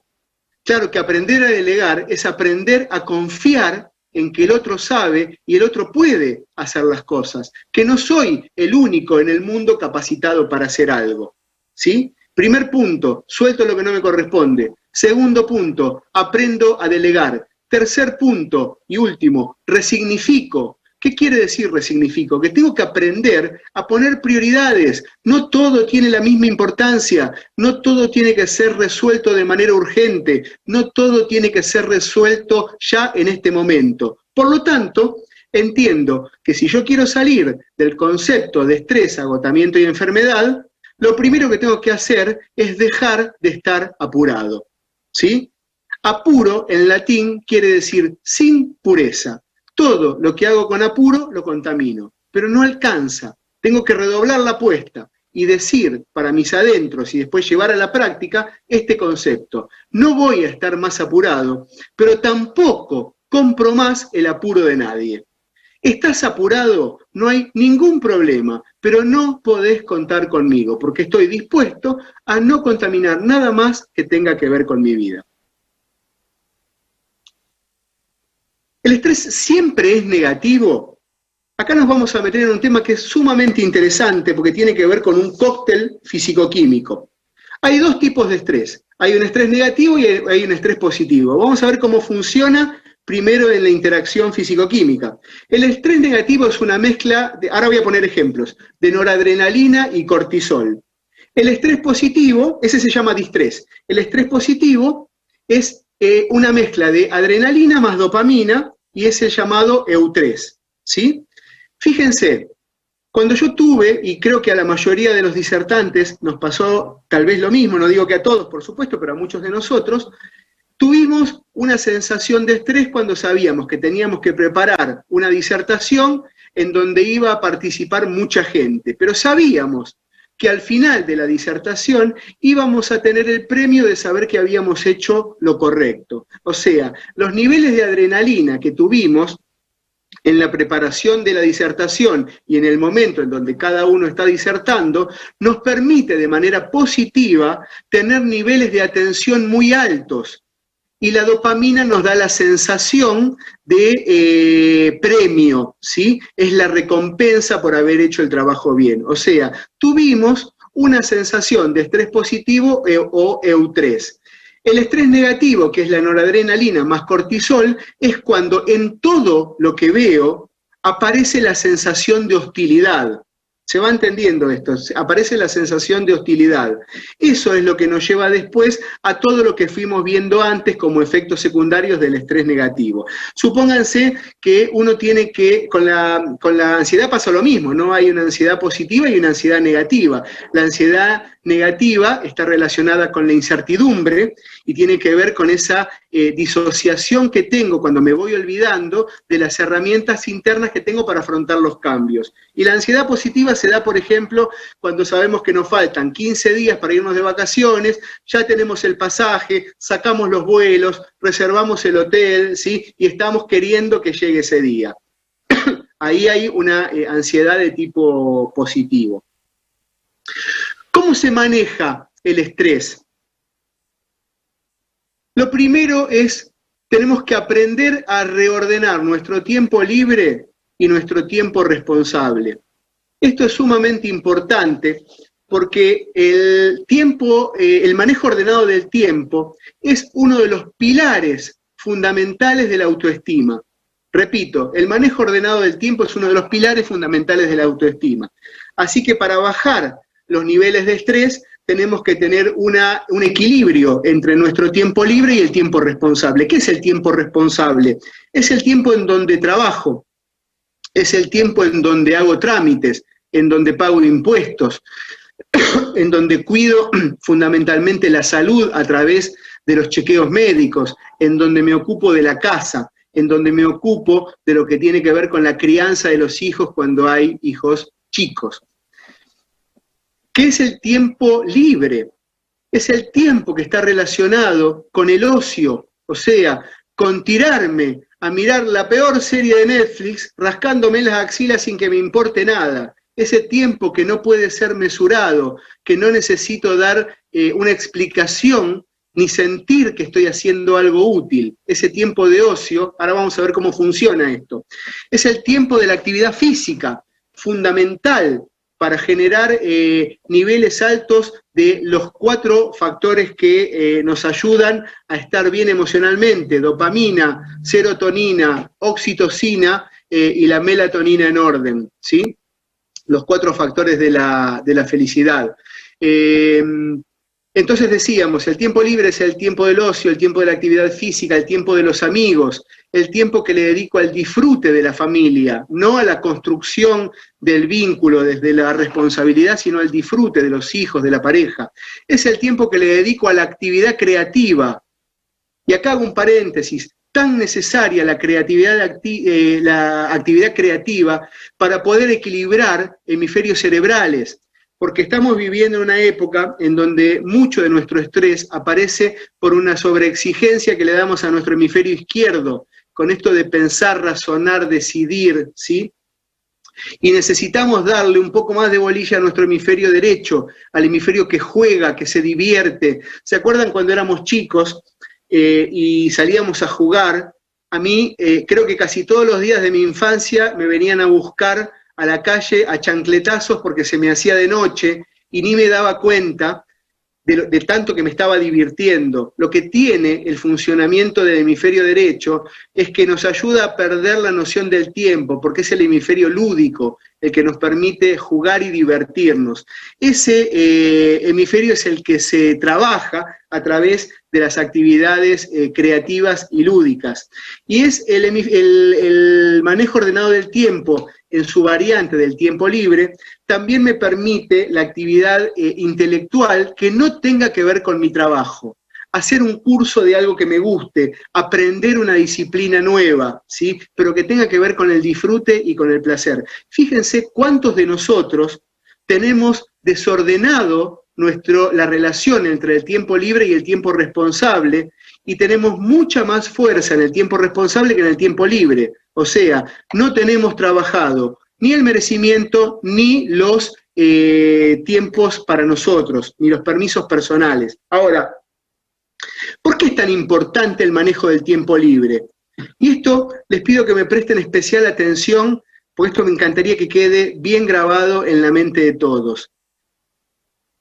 Claro que aprender a delegar es aprender a confiar en que el otro sabe y el otro puede hacer las cosas, que no soy el único en el mundo capacitado para hacer algo, ¿sí? Primer punto, suelto lo que no me corresponde. Segundo punto, aprendo a delegar. Tercer punto y último, resignifico. ¿Qué quiere decir resignifico? Que tengo que aprender a poner prioridades. No todo tiene la misma importancia, no todo tiene que ser resuelto de manera urgente, no todo tiene que ser resuelto ya en este momento. Por lo tanto, entiendo que si yo quiero salir del concepto de estrés, agotamiento y enfermedad, lo primero que tengo que hacer es dejar de estar apurado, ¿sí? Apuro en latín quiere decir sin pureza. Todo lo que hago con apuro lo contamino, pero no alcanza. Tengo que redoblar la apuesta y decir para mis adentros y después llevar a la práctica este concepto. No voy a estar más apurado, pero tampoco compro más el apuro de nadie. ¿Estás apurado? No hay ningún problema, pero no podés contar conmigo, porque estoy dispuesto a no contaminar nada más que tenga que ver con mi vida. ¿El estrés siempre es negativo? Acá nos vamos a meter en un tema que es sumamente interesante porque tiene que ver con un cóctel físico-químico. Hay dos tipos de estrés. Hay un estrés negativo y hay un estrés positivo. Vamos a ver cómo funciona primero en la interacción físico-química. El estrés negativo es una mezcla, ahora voy a poner ejemplos, de noradrenalina y cortisol. El estrés positivo, ese se llama distrés. El estrés positivo es una mezcla de adrenalina más dopamina y es el llamado eutrés, ¿sí? Fíjense, cuando yo tuve, y creo que a la mayoría de los disertantes nos pasó tal vez lo mismo, no digo que a todos, por supuesto, pero a muchos de nosotros, tuvimos una sensación de estrés cuando sabíamos que teníamos que preparar una disertación en donde iba a participar mucha gente, pero sabíamos que al final de la disertación íbamos a tener el premio de saber que habíamos hecho lo correcto. O sea, los niveles de adrenalina que tuvimos en la preparación de la disertación y en el momento en donde cada uno está disertando, nos permite de manera positiva tener niveles de atención muy altos. Y la dopamina nos da la sensación de premio, ¿sí? Es la recompensa por haber hecho el trabajo bien. O sea, tuvimos una sensación de estrés positivo o eutrés. El estrés negativo, que es la noradrenalina más cortisol, es cuando en todo lo que veo aparece la sensación de hostilidad. ¿Se va entendiendo esto? Aparece la sensación de hostilidad. Eso es lo que nos lleva después a todo lo que fuimos viendo antes como efectos secundarios del estrés negativo. Supónganse que uno tiene que, con la ansiedad pasa lo mismo, ¿no? Hay una ansiedad positiva y una ansiedad negativa. La ansiedad negativa está relacionada con la incertidumbre y tiene que ver con esa disociación que tengo cuando me voy olvidando de las herramientas internas que tengo para afrontar los cambios. Y la ansiedad positiva se da, por ejemplo, cuando sabemos que nos faltan 15 días para irnos de vacaciones, ya tenemos el pasaje, sacamos los vuelos, reservamos el hotel, ¿sí? Y estamos queriendo que llegue ese día. Ahí hay una ansiedad de tipo positivo. ¿Cómo se maneja el estrés? Lo primero es, tenemos que aprender a reordenar nuestro tiempo libre y nuestro tiempo responsable. Esto es sumamente importante porque el tiempo, el manejo ordenado del tiempo es uno de los pilares fundamentales de la autoestima. Repito, el manejo ordenado del tiempo es uno de los pilares fundamentales de la autoestima. Así que para bajar los niveles de estrés tenemos que tener un equilibrio entre nuestro tiempo libre y el tiempo responsable. ¿Qué es el tiempo responsable? Es el tiempo en donde trabajo, es el tiempo en donde hago trámites, en donde pago impuestos, en donde cuido fundamentalmente la salud a través de los chequeos médicos, en donde me ocupo de la casa, en donde me ocupo de lo que tiene que ver con la crianza de los hijos cuando hay hijos chicos. ¿Qué es el tiempo libre? Es el tiempo que está relacionado con el ocio, o sea, con tirarme a mirar la peor serie de Netflix, rascándome las axilas sin que me importe nada. Ese tiempo que no puede ser mesurado, que no necesito dar una explicación ni sentir que estoy haciendo algo útil. Ese tiempo de ocio, ahora vamos a ver cómo funciona esto. Es el tiempo de la actividad física, fundamental para generar niveles altos de los 4 factores que nos ayudan a estar bien emocionalmente: dopamina, serotonina, oxitocina y la melatonina en orden, ¿sí? Los 4 factores de la felicidad. Entonces decíamos, el tiempo libre es el tiempo del ocio, el tiempo de la actividad física, el tiempo de los amigos, el tiempo que le dedico al disfrute de la familia, no a la construcción del vínculo desde la responsabilidad, sino al disfrute de los hijos, de la pareja. Es el tiempo que le dedico a la actividad creativa. Y acá hago un paréntesis, tan necesaria la actividad creativa para poder equilibrar hemisferios cerebrales, porque estamos viviendo en una época en donde mucho de nuestro estrés aparece por una sobreexigencia que le damos a nuestro hemisferio izquierdo, con esto de pensar, razonar, decidir, ¿sí? Y necesitamos darle un poco más de bolilla a nuestro hemisferio derecho, al hemisferio que juega, que se divierte. ¿Se acuerdan cuando éramos chicos y salíamos a jugar? A mí, creo que casi todos los días de mi infancia me venían a buscar a la calle a chancletazos porque se me hacía de noche y ni me daba cuenta de tanto que me estaba divirtiendo. Lo que tiene el funcionamiento del hemisferio derecho es que nos ayuda a perder la noción del tiempo, porque es el hemisferio lúdico el que nos permite jugar y divertirnos. Ese hemisferio es el que se trabaja a través de las actividades creativas y lúdicas. Y es el manejo ordenado del tiempo en su variante del tiempo libre, también me permite la actividad intelectual que no tenga que ver con mi trabajo. Hacer un curso de algo que me guste, aprender una disciplina nueva, ¿sí? Pero que tenga que ver con el disfrute y con el placer. Fíjense cuántos de nosotros tenemos desordenado la relación entre el tiempo libre y el tiempo responsable, y tenemos mucha más fuerza en el tiempo responsable que en el tiempo libre. O sea, no tenemos trabajado ni el merecimiento ni los tiempos para nosotros, ni los permisos personales. Ahora, ¿por qué es tan importante el manejo del tiempo libre? Y esto les pido que me presten especial atención, porque esto me encantaría que quede bien grabado en la mente de todos.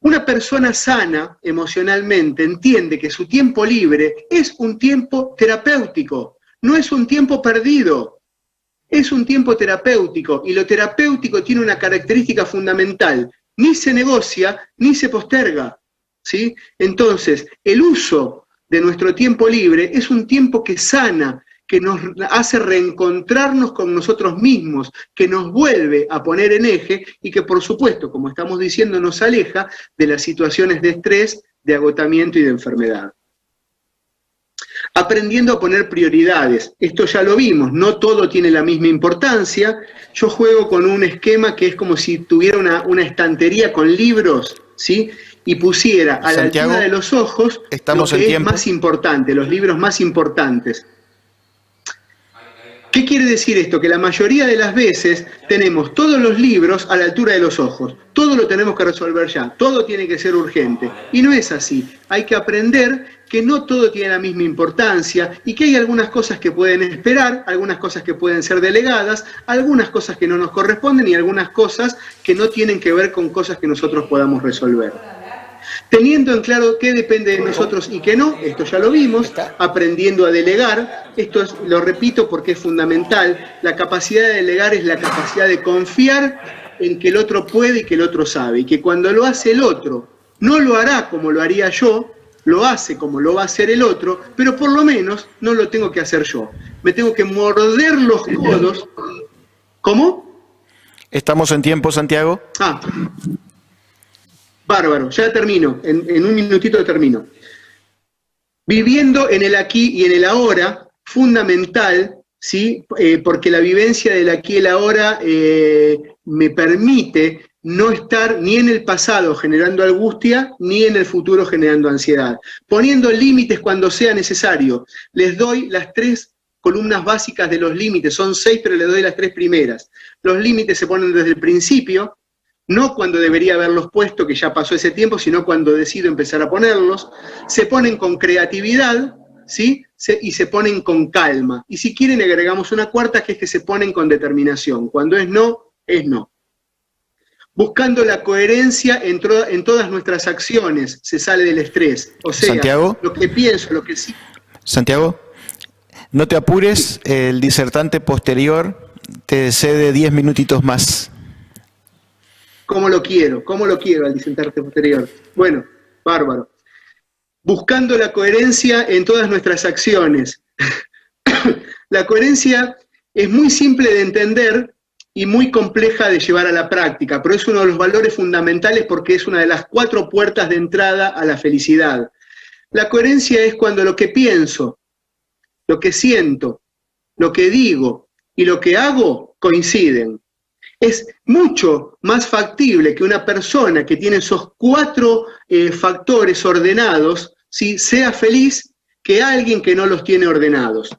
Una persona sana emocionalmente entiende que su tiempo libre es un tiempo terapéutico, no es un tiempo perdido. Es un tiempo terapéutico, y lo terapéutico tiene una característica fundamental: ni se negocia ni se posterga, ¿sí? Entonces, el uso de nuestro tiempo libre es un tiempo que sana, que nos hace reencontrarnos con nosotros mismos, que nos vuelve a poner en eje y que, por supuesto, como estamos diciendo, nos aleja de las situaciones de estrés, de agotamiento y de enfermedad. Aprendiendo a poner prioridades. Esto ya lo vimos, no todo tiene la misma importancia. Yo juego con un esquema que es como si tuviera una estantería con libros, ¿sí? Y pusiera a la altura de los ojos lo que es más importante, los libros más importantes. ¿Qué quiere decir esto? Que la mayoría de las veces tenemos todos los libros a la altura de los ojos. Todo lo tenemos que resolver ya, todo tiene que ser urgente. Y no es así. Hay que aprender que no todo tiene la misma importancia y que hay algunas cosas que pueden esperar, algunas cosas que pueden ser delegadas, algunas cosas que no nos corresponden y algunas cosas que no tienen que ver con cosas que nosotros podamos resolver. Teniendo en claro qué depende de nosotros y qué no, esto ya lo vimos, aprendiendo a delegar, esto lo repito porque es fundamental, la capacidad de delegar es la capacidad de confiar en que el otro puede y que el otro sabe, y que cuando lo hace el otro, no lo hará como lo haría yo, lo hace como lo va a hacer el otro, pero por lo menos no lo tengo que hacer yo. Me tengo que morder los codos. ¿Cómo? ¿Estamos en tiempo, Santiago? Bárbaro, ya termino, en un minutito termino. Viviendo en el aquí y en el ahora, fundamental, ¿sí? Porque la vivencia del aquí y el ahora me permite no estar ni en el pasado generando angustia, ni en el futuro generando ansiedad. Poniendo límites cuando sea necesario. Les doy las 3 columnas básicas de los límites, son 6, pero les doy las 3 primeras. Los límites se ponen desde el principio, no cuando debería haberlos puesto, que ya pasó ese tiempo, sino cuando decido empezar a ponerlos. Se ponen con creatividad, ¿sí? Y se ponen con calma. Y si quieren agregamos una cuarta, que es que se ponen con determinación. Cuando es no, es no. Buscando la coherencia en todas nuestras acciones, se sale del estrés. O sea, Santiago, lo que pienso, lo que sí. Santiago, no te apures, el disertante posterior te cede 10 minutitos más. ¿Cómo lo quiero al disertante posterior? Bueno, bárbaro. Buscando la coherencia en todas nuestras acciones. La coherencia es muy simple de entender y muy compleja de llevar a la práctica, pero es uno de los valores fundamentales porque es una de las 4 puertas de entrada a la felicidad. La coherencia es cuando lo que pienso, lo que siento, lo que digo y lo que hago coinciden. Es mucho más factible que una persona que tiene esos 4 factores ordenados, ¿sí?, sea feliz que alguien que no los tiene ordenados.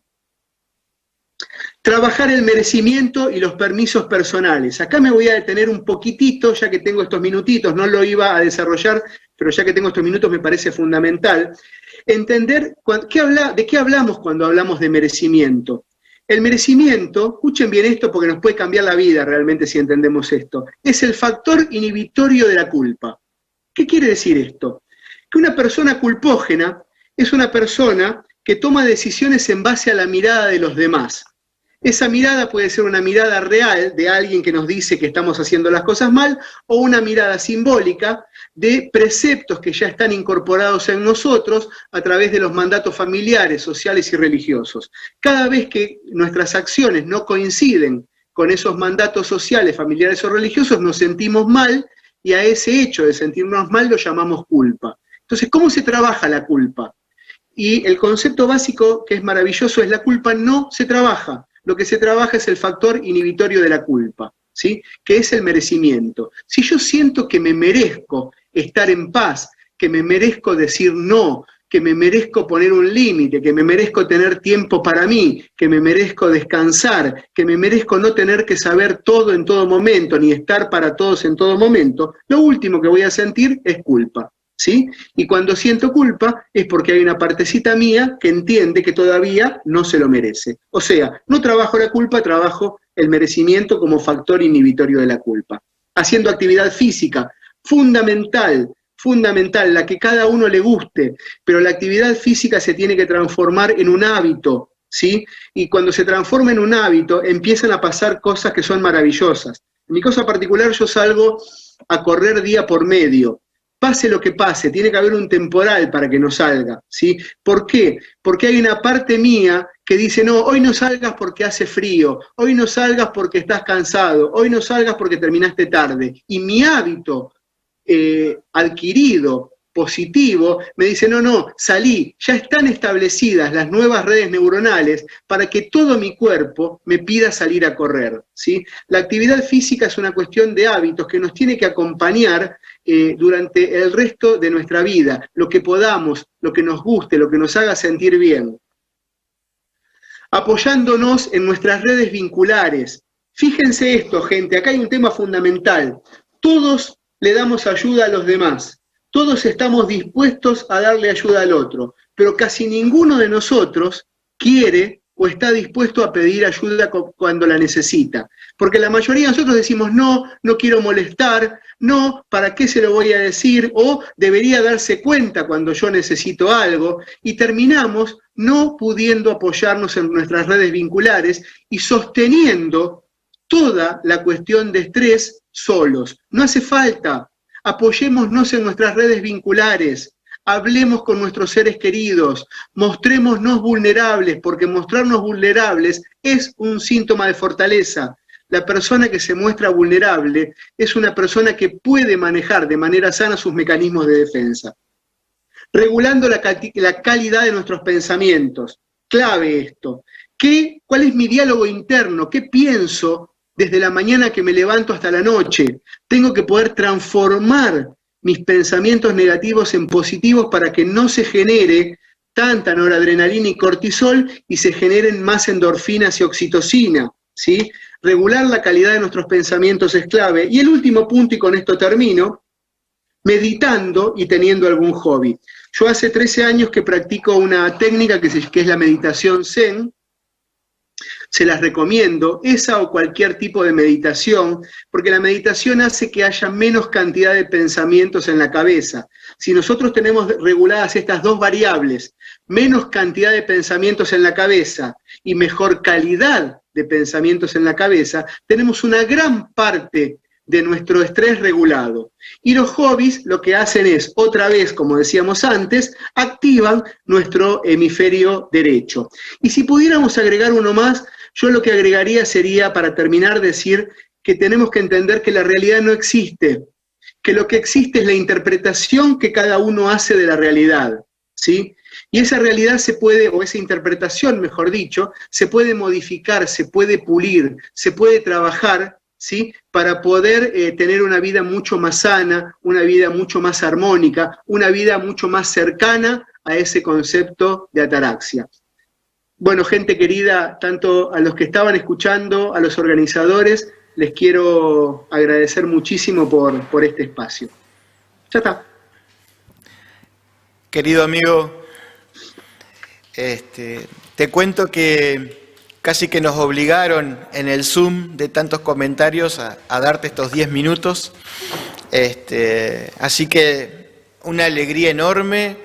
Trabajar el merecimiento y los permisos personales. Acá me voy a detener un poquitito, ya que tengo estos minutitos, no lo iba a desarrollar, pero ya que tengo estos minutos me parece fundamental. Entender de qué hablamos cuando hablamos de merecimiento. El merecimiento, escuchen bien esto porque nos puede cambiar la vida realmente si entendemos esto, es el factor inhibitorio de la culpa. ¿Qué quiere decir esto? Que una persona culpógena es una persona que toma decisiones en base a la mirada de los demás. Esa mirada puede ser una mirada real de alguien que nos dice que estamos haciendo las cosas mal, o una mirada simbólica de preceptos que ya están incorporados en nosotros a través de los mandatos familiares, sociales y religiosos. Cada vez que nuestras acciones no coinciden con esos mandatos sociales, familiares o religiosos, nos sentimos mal, y a ese hecho de sentirnos mal lo llamamos culpa. Entonces, ¿cómo se trabaja la culpa? Y el concepto básico, que es maravilloso, es la culpa no se trabaja. Lo que se trabaja es el factor inhibitorio de la culpa, ¿sí?, que es el merecimiento. Si yo siento que me merezco estar en paz, que me merezco decir no, que me merezco poner un límite, que me merezco tener tiempo para mí, que me merezco descansar, que me merezco no tener que saber todo en todo momento, ni estar para todos en todo momento, lo último que voy a sentir es culpa, ¿sí? Y cuando siento culpa es porque hay una partecita mía que entiende que todavía no se lo merece. O sea, no trabajo la culpa, trabajo el merecimiento como factor inhibitorio de la culpa. Haciendo actividad física, fundamental, la que cada uno le guste, pero la actividad física se tiene que transformar en un hábito, ¿sí? Y cuando se transforma en un hábito, empiezan a pasar cosas que son maravillosas. En mi cosa particular, yo salgo a correr día por medio. Pase lo que pase, tiene que haber un temporal para que no salga, ¿sí? ¿Por qué? Porque hay una parte mía que dice, no, hoy no salgas porque hace frío, hoy no salgas porque estás cansado, hoy no salgas porque terminaste tarde. Y mi hábito adquirido, positivo, me dice, no, salí, ya están establecidas las nuevas redes neuronales para que todo mi cuerpo me pida salir a correr, ¿sí? La actividad física es una cuestión de hábitos que nos tiene que acompañar durante el resto de nuestra vida, lo que podamos, lo que nos guste, lo que nos haga sentir bien. Apoyándonos en nuestras redes vinculares. Fíjense esto, gente, acá hay un tema fundamental. Todos le damos ayuda a los demás. Todos estamos dispuestos a darle ayuda al otro, pero casi ninguno de nosotros quiere o está dispuesto a pedir ayuda cuando la necesita. Porque la mayoría de nosotros decimos, no quiero molestar, no, ¿para qué se lo voy a decir? O debería darse cuenta cuando yo necesito algo, y terminamos no pudiendo apoyarnos en nuestras redes vinculares y sosteniendo toda la cuestión de estrés solos. No hace falta. Apoyémonos en nuestras redes vinculares, hablemos con nuestros seres queridos, mostrémonos vulnerables, porque mostrarnos vulnerables es un síntoma de fortaleza. La persona que se muestra vulnerable es una persona que puede manejar de manera sana sus mecanismos de defensa. Regulando la calidad de nuestros pensamientos. Clave esto. ¿Cuál es mi diálogo interno? ¿Qué pienso desde la mañana que me levanto hasta la noche? Tengo que poder transformar mis pensamientos negativos en positivos para que no se genere tanta noradrenalina y cortisol y se generen más endorfinas y oxitocina, ¿sí? Regular la calidad de nuestros pensamientos es clave. Y el último punto, y con esto termino, meditando y teniendo algún hobby. Yo hace 13 años que practico una técnica que es la meditación Zen. Se las recomiendo, esa o cualquier tipo de meditación, porque la meditación hace que haya menos cantidad de pensamientos en la cabeza. Si nosotros tenemos reguladas estas dos variables, menos cantidad de pensamientos en la cabeza y mejor calidad de pensamientos en la cabeza, tenemos una gran parte de nuestro estrés regulado. Y los hobbies lo que hacen es, otra vez, como decíamos antes, activan nuestro hemisferio derecho. Y si pudiéramos agregar uno más, yo lo que agregaría sería, para terminar, decir que tenemos que entender que la realidad no existe, que lo que existe es la interpretación que cada uno hace de la realidad, ¿sí? Y esa realidad se puede, o esa interpretación, mejor dicho, se puede modificar, se puede pulir, se puede trabajar, ¿sí? Para poder tener una vida mucho más sana, una vida mucho más armónica, una vida mucho más cercana a ese concepto de ataraxia. Bueno, gente querida, tanto a los que estaban escuchando, a los organizadores, les quiero agradecer muchísimo por este espacio. Ya está. Querido amigo, te cuento que casi que nos obligaron en el Zoom de tantos comentarios a darte estos 10 minutos. Así que una alegría enorme.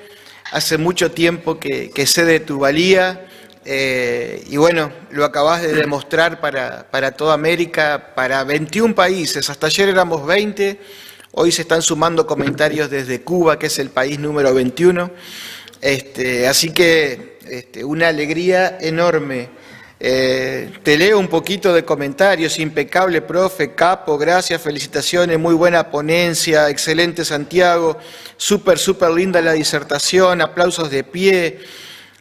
Hace mucho tiempo que sé de tu valía. Y bueno, lo acabas de demostrar para toda América, para 21 países. Hasta ayer éramos 20, hoy se están sumando comentarios desde Cuba, que es el país número 21. Así que una alegría enorme. Te leo un poquito de comentarios. Impecable, profe, capo, gracias, felicitaciones, muy buena ponencia, excelente Santiago, súper linda la disertación, aplausos de pie.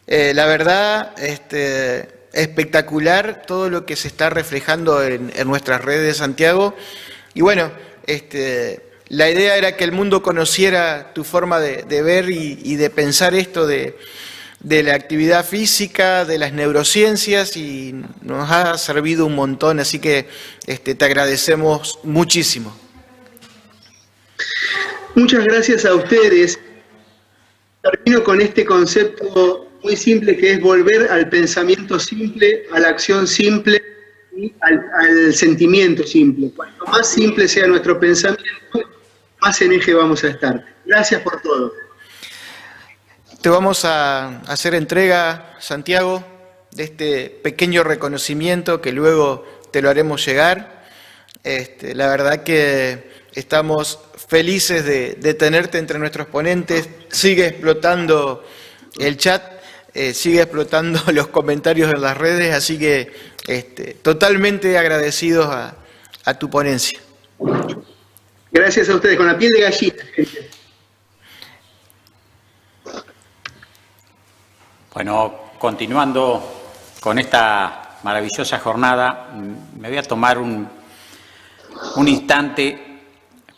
La verdad, espectacular todo lo que se está reflejando en nuestras redes de Santiago. Y bueno, La idea era que el mundo conociera tu forma de ver y de pensar esto de la actividad física, de las neurociencias, y nos ha servido un montón, así que te agradecemos muchísimo. Muchas gracias a ustedes. Termino con este concepto muy simple que es volver al pensamiento simple, a la acción simple y al sentimiento simple. Cuanto más simple sea nuestro pensamiento, más en eje vamos a estar. Gracias por todo. Te vamos a hacer entrega, Santiago, de este pequeño reconocimiento que luego te lo haremos llegar. La verdad que estamos felices de tenerte entre nuestros ponentes. Sigue explotando el chat, sigue explotando los comentarios en las redes, así que totalmente agradecidos a tu ponencia. Gracias a ustedes, con la piel de gallina. Bueno, continuando con esta maravillosa jornada, me voy a tomar un instante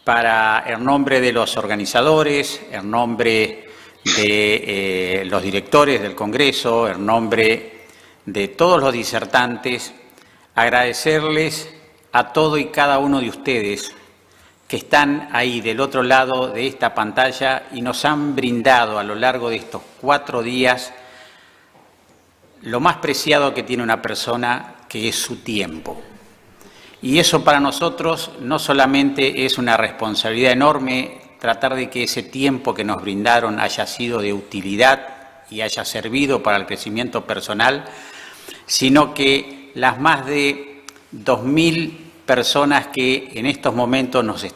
para, en nombre de los organizadores, en nombre de los directores del Congreso, en nombre de todos los disertantes, agradecerles a todo y cada uno de ustedes que están ahí del otro lado de esta pantalla y nos han brindado a lo largo de estos 4 días lo más preciado que tiene una persona, que es su tiempo. Y eso para nosotros no solamente es una responsabilidad enorme, tratar de que ese tiempo que nos brindaron haya sido de utilidad y haya servido para el crecimiento personal, sino que las más de 2.000 personas que en estos momentos nos están